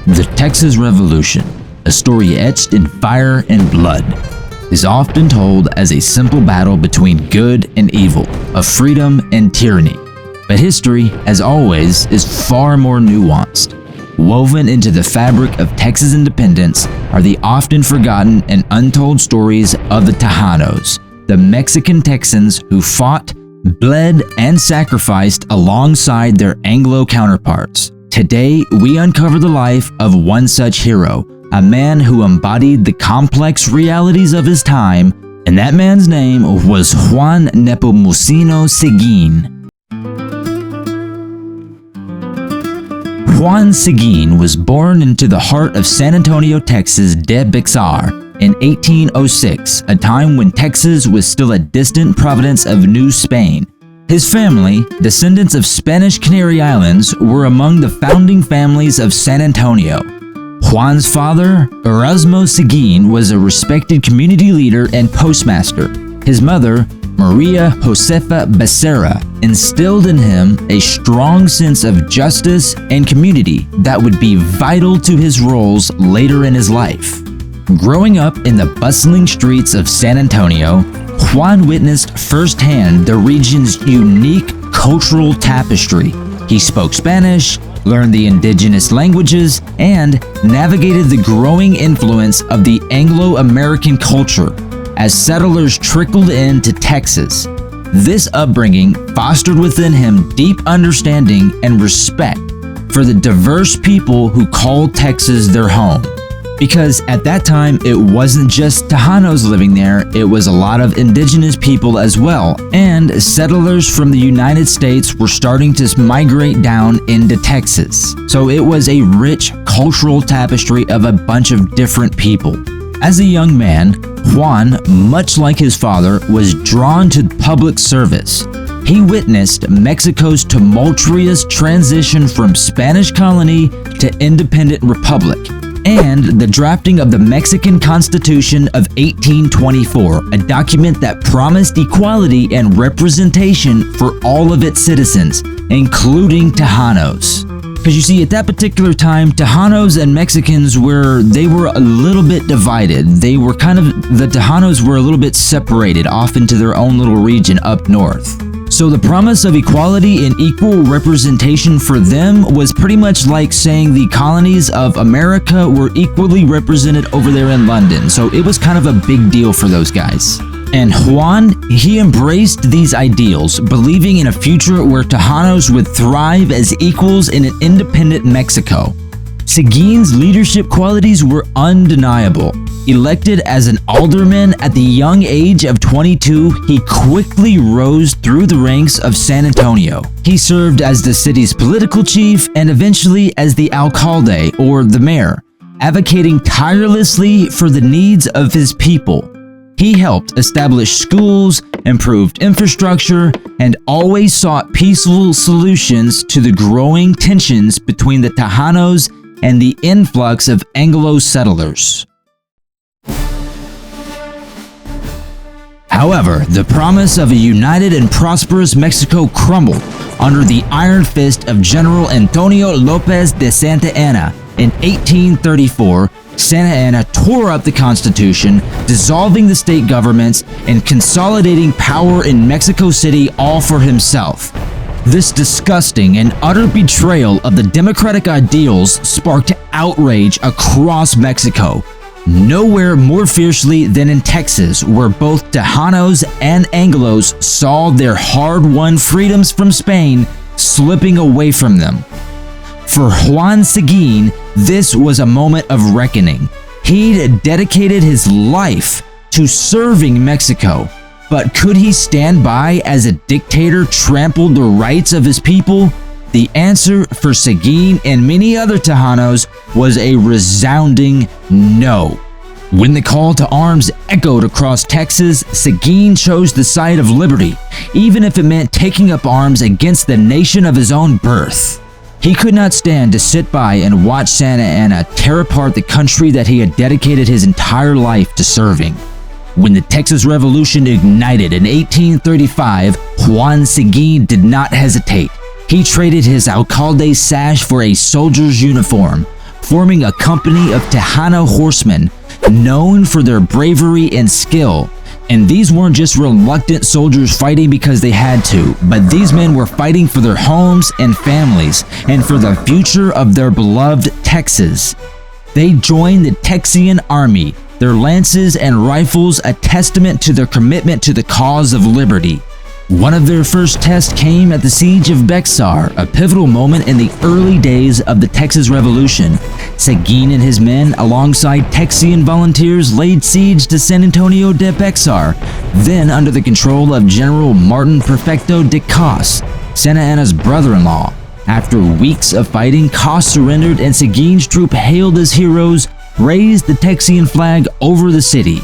The Texas Revolution, a story etched in fire and blood, is often told as a simple battle between good and evil, of freedom and tyranny. But history, as always, is far more nuanced. Woven into the fabric of Texas independence are the often forgotten and untold stories of the Tejanos, the Mexican Texans who fought, bled, and sacrificed alongside their Anglo counterparts. Today, we uncover the life of one such hero, a man who embodied the complex realities of his time, and that man's name was Juan Nepomuceno Seguin. Juan Seguin was born into the heart of San Antonio, Texas de Bexar in 1806, a time when Texas was still a distant province of New Spain. His family, descendants of Spanish Canary Islands, were among the founding families of San Antonio. Juan's father, Erasmo Seguin, was a respected community leader and postmaster. His mother, Maria Josefa Becerra, instilled in him a strong sense of justice and community that would be vital to his roles later in his life. Growing up in the bustling streets of San Antonio, Juan witnessed firsthand the region's unique cultural tapestry. He spoke Spanish, learned the indigenous languages, and navigated the growing influence of the Anglo-American culture as settlers trickled into Texas. This upbringing fostered within him deep understanding and respect for the diverse people who called Texas their home. Because at that time, it wasn't just Tejanos living there, it was a lot of indigenous people as well, and settlers from the United States were starting to migrate down into Texas. So it was a rich cultural tapestry of a bunch of different people. As a young man, Juan, much like his father, was drawn to public service. He witnessed Mexico's tumultuous transition from Spanish colony to independent republic, and the drafting of the Mexican Constitution of 1824, a document that promised equality and representation for all of its citizens, including Tejanos. Because you see, at that particular time, Tejanos and Mexicans were a little bit divided. The Tejanos were a little bit separated off into their own little region up north. So the promise of equality and equal representation for them was pretty much like saying the colonies of America were equally represented over there in London. So it was kind of a big deal for those guys. And Juan, he embraced these ideals, believing in a future where Tejanos would thrive as equals in an independent Mexico. Seguin's leadership qualities were undeniable. Elected as an alderman at the young age of 22, he quickly rose through the ranks of San Antonio. He served as the city's political chief and eventually as the alcalde, or the mayor, advocating tirelessly for the needs of his people. He helped establish schools, improved infrastructure, and always sought peaceful solutions to the growing tensions between the Tejanos and the influx of Anglo settlers. However, the promise of a united and prosperous Mexico crumbled under the iron fist of General Antonio Lopez de Santa Anna. In 1834, Santa Anna tore up the Constitution, dissolving the state governments and consolidating power in Mexico City all for himself. This disgusting and utter betrayal of the democratic ideals sparked outrage across Mexico. Nowhere more fiercely than in Texas, where both Tejanos and Anglos saw their hard-won freedoms from Spain slipping away from them. For Juan Seguin, this was a moment of reckoning. He'd dedicated his life to serving Mexico, but could he stand by as a dictator trampled the rights of his people? The answer for Seguin and many other Tejanos was a resounding no. When the call to arms echoed across Texas, Seguin chose the side of liberty, even if it meant taking up arms against the nation of his own birth. He could not stand to sit by and watch Santa Anna tear apart the country that he had dedicated his entire life to serving. When the Texas Revolution ignited in 1835, Juan Seguin did not hesitate. He traded his alcalde sash for a soldier's uniform, forming a company of Tejano horsemen known for their bravery and skill. And these weren't just reluctant soldiers fighting because they had to, but these men were fighting for their homes and families and for the future of their beloved Texas. They joined the Texian army, their lances and rifles a testament to their commitment to the cause of liberty. One of their first tests came at the siege of Bexar, a pivotal moment in the early days of the Texas Revolution. Seguin and his men, alongside Texian volunteers, laid siege to San Antonio de Bexar, then under the control of General Martin Perfecto de Cos, Santa Anna's brother-in-law. After weeks of fighting, Cos surrendered and Seguin's troop, hailed as heroes, raised the Texian flag over the city.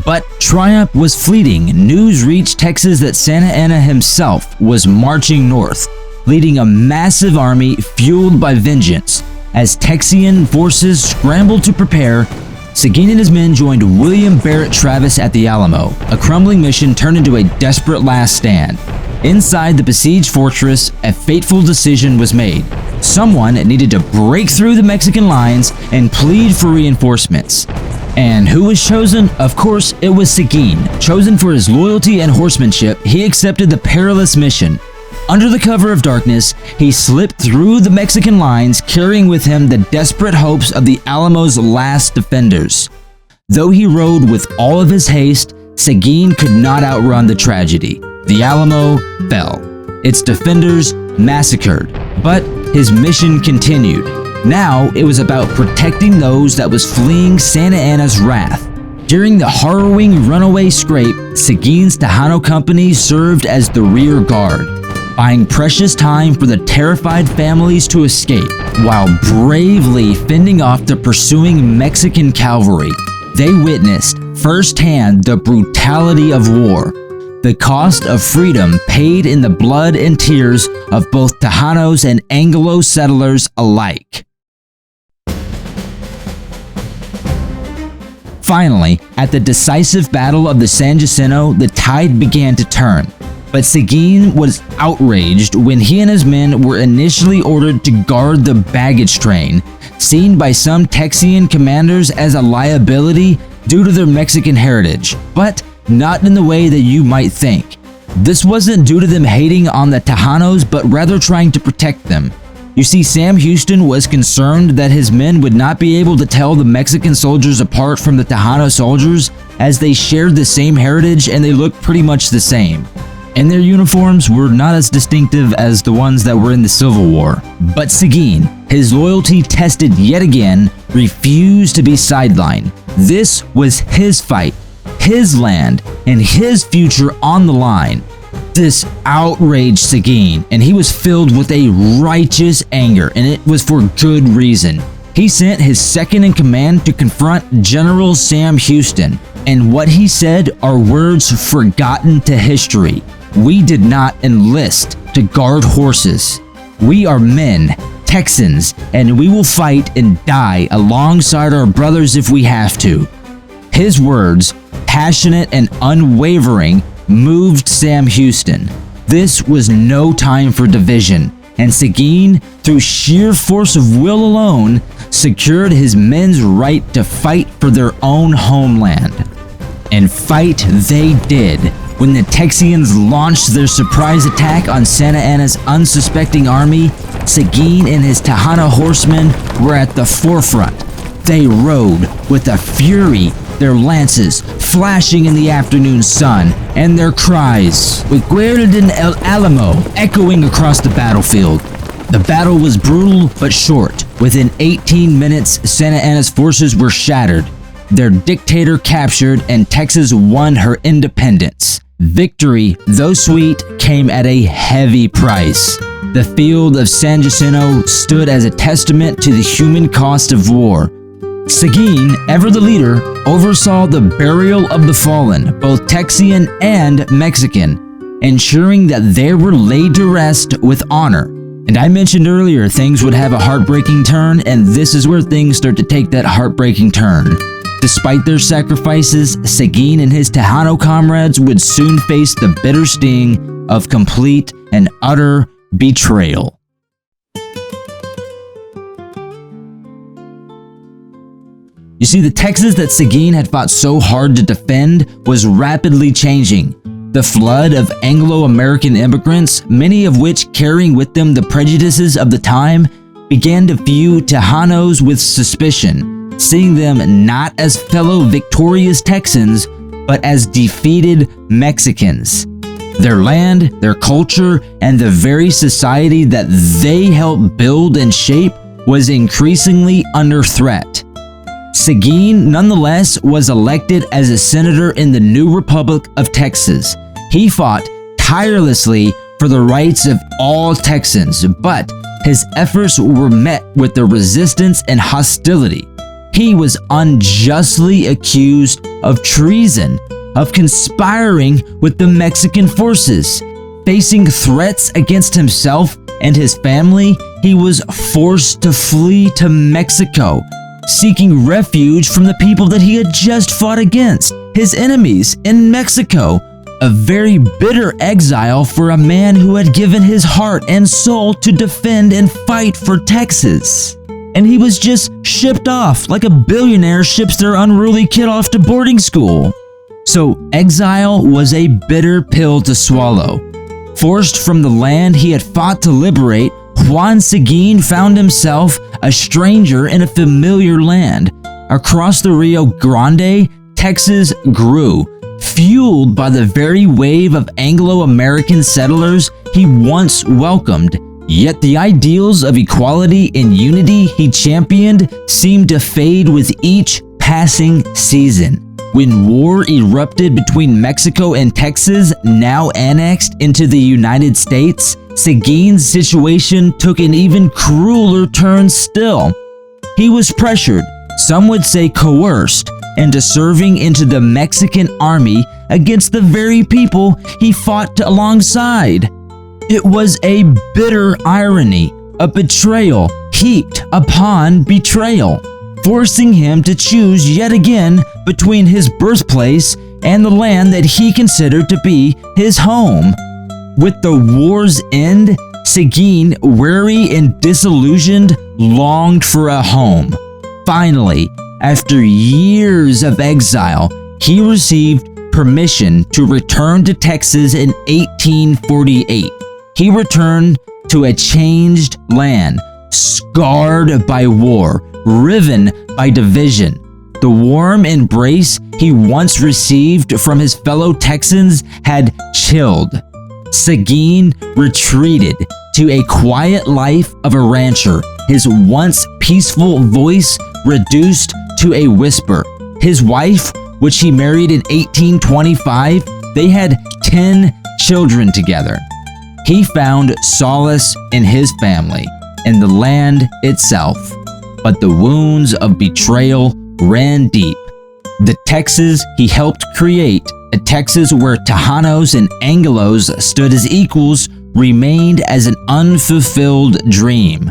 But triumph was fleeting. News reached Texas that Santa Anna himself was marching north, leading a massive army fueled by vengeance. As Texian forces scrambled to prepare, Seguin and his men joined William Barrett Travis at the Alamo. A crumbling mission turned into a desperate last stand. Inside the besieged fortress, a fateful decision was made. Someone needed to break through the Mexican lines and plead for reinforcements. And who was chosen? Of course, it was Seguin. Chosen for his loyalty and horsemanship, he accepted the perilous mission. Under the cover of darkness, he slipped through the Mexican lines, carrying with him the desperate hopes of the Alamo's last defenders. Though he rode with all of his haste, Seguin could not outrun the tragedy. The Alamo fell, its defenders massacred, but his mission continued. Now it was about protecting those that was fleeing Santa Anna's wrath. During the harrowing Runaway Scrape, Seguin's Tejano company served as the rear guard, buying precious time for the terrified families to escape, while bravely fending off the pursuing Mexican cavalry. They witnessed firsthand the brutality of war, the cost of freedom paid in the blood and tears of both Tejanos and Anglo settlers alike. Finally, at the decisive Battle of the San Jacinto, the tide began to turn. But Seguin was outraged when he and his men were initially ordered to guard the baggage train, seen by some Texian commanders as a liability due to their Mexican heritage, but not in the way that you might think. This wasn't due to them hating on the Tejanos, but rather trying to protect them. You see, Sam Houston was concerned that his men would not be able to tell the Mexican soldiers apart from the Tejano soldiers, as they shared the same heritage and they looked pretty much the same. And their uniforms were not as distinctive as the ones that were in the Civil War. But Seguin, his loyalty tested yet again, refused to be sidelined. This was his fight, his land, and his future on the line. This outraged Seguin, and he was filled with a righteous anger, and it was for good reason. He sent his second in command to confront General Sam Houston, and what he said are words forgotten to history. We did not enlist to guard horses. We are men, Texans, and we will fight and die alongside our brothers if we have to. His words, passionate and unwavering, moved Sam Houston. This was no time for division, and Seguin, through sheer force of will alone, secured his men's right to fight for their own homeland. And fight they did. When the Texians launched their surprise attack on Santa Anna's unsuspecting army, Seguin and his Tejano horsemen were at the forefront. They rode with a fury, their lances flashing in the afternoon sun, and their cries, "Recuerden el Alamo," echoing across the battlefield. The battle was brutal but short. Within 18 minutes, Santa Anna's forces were shattered, their dictator captured, and Texas won her independence. Victory, though sweet, came at a heavy price. The field of San Jacinto stood as a testament to the human cost of war. Seguin, ever the leader, oversaw the burial of the fallen, both Texian and Mexican, ensuring that they were laid to rest with honor. And I mentioned earlier things would have a heartbreaking turn, and this is where things start to take that heartbreaking turn. Despite their sacrifices, Seguin and his Tejano comrades would soon face the bitter sting of complete and utter betrayal. You see, the Texas that Seguin had fought so hard to defend was rapidly changing. The flood of Anglo-American immigrants, many of which carrying with them the prejudices of the time, began to view Tejanos with suspicion, seeing them not as fellow victorious Texans, but as defeated Mexicans. Their land, their culture, and the very society that they helped build and shape was increasingly under threat. Seguin, nonetheless, was elected as a senator in the new Republic of Texas. He fought tirelessly for the rights of all Texans, but his efforts were met with the resistance and hostility. He was unjustly accused of treason, of conspiring with the Mexican forces. Facing threats against himself and his family, he was forced to flee to Mexico, seeking refuge from the people that he had just fought against, his enemies in Mexico. A very bitter exile for a man who had given his heart and soul to defend and fight for Texas. And he was just shipped off like a billionaire ships their unruly kid off to boarding school. So exile was a bitter pill to swallow. Forced from the land he had fought to liberate, Juan Seguin found himself a stranger in a familiar land. Across the Rio Grande, Texas grew, fueled by the very wave of Anglo-American settlers he once welcomed. Yet the ideals of equality and unity he championed seemed to fade with each passing season. When war erupted between Mexico and Texas, now annexed into the United States, Seguin's situation took an even crueler turn still. He was pressured, some would say coerced, into serving into the Mexican army against the very people he fought alongside. It was a bitter irony, a betrayal heaped upon betrayal, forcing him to choose yet again between his birthplace and the land that he considered to be his home. With the war's end, Seguin, weary and disillusioned, longed for a home. Finally, after years of exile, he received permission to return to Texas in 1848. He returned to a changed land, scarred by war, riven by division. The warm embrace he once received from his fellow Texans had chilled. Seguin retreated to a quiet life of a rancher, his once peaceful voice reduced to a whisper. His wife, which he married in 1825, they had 10 children together. He found solace in his family, in the land itself. But the wounds of betrayal ran deep. The Texas he helped create, a Texas where Tejanos and Anglos stood as equals, remained as an unfulfilled dream.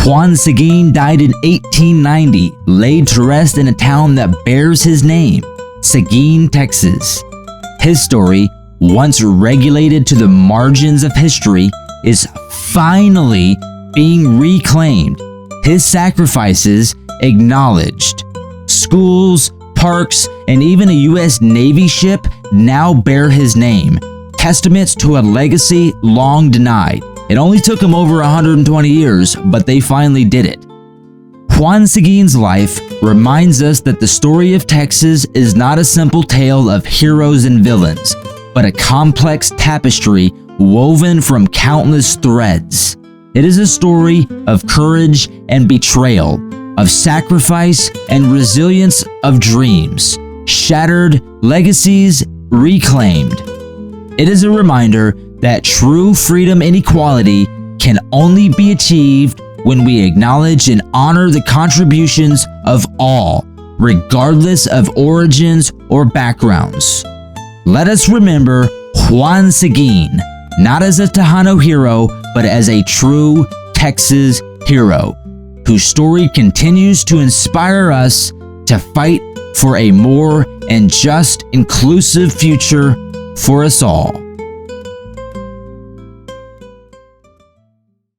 Juan Seguin died in 1890, laid to rest in a town that bears his name, Seguin, Texas. His story, once regulated to the margins of history, is finally being reclaimed. His sacrifices acknowledged. Schools, parks, and even a U.S. Navy ship now bear his name, testaments to a legacy long denied. It only took him over 120 years, but they finally did it. Juan Seguin's life reminds us that the story of Texas is not a simple tale of heroes and villains, but a complex tapestry woven from countless threads. It is a story of courage and betrayal, of sacrifice and resilience, of dreams shattered, legacies reclaimed. It is a reminder that true freedom and equality can only be achieved when we acknowledge and honor the contributions of all, regardless of origins or backgrounds. Let us remember Juan Seguin, not as a Tejano hero, but as a true Texas hero, whose story continues to inspire us to fight for a more and just, inclusive future for us all.